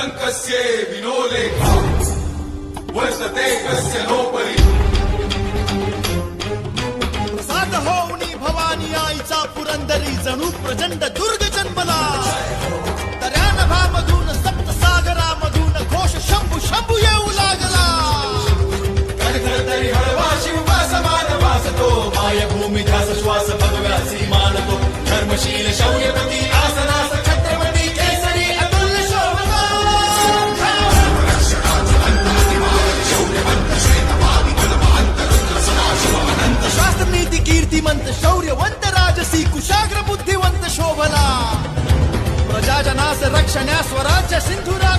लंकस्य विनोलेखा वर्तते कस्य नोपरि प्रसाद होऊनी भवानी आईचा पुरंदरी जणू प्रचंड दुर्ग जन्मला तऱ्या नभामधून सप्त सागरामधून घोष शंभू शंभू येऊ लागला तरी हळवा शिवा समान वासतो मायभूमी ध्यास श्वास भगव्यासी मानतो धर्मशील शौर्यपती आसनास छत्रपती केसरी अतुल्य शोभा शास्त्र नीती कीर्तिमंत शौर्यवंत राजसी कुशाग्र बुद्धिवंत शोभला प्रजाजनास रक्षण्या स्वराज्य सिंधुरा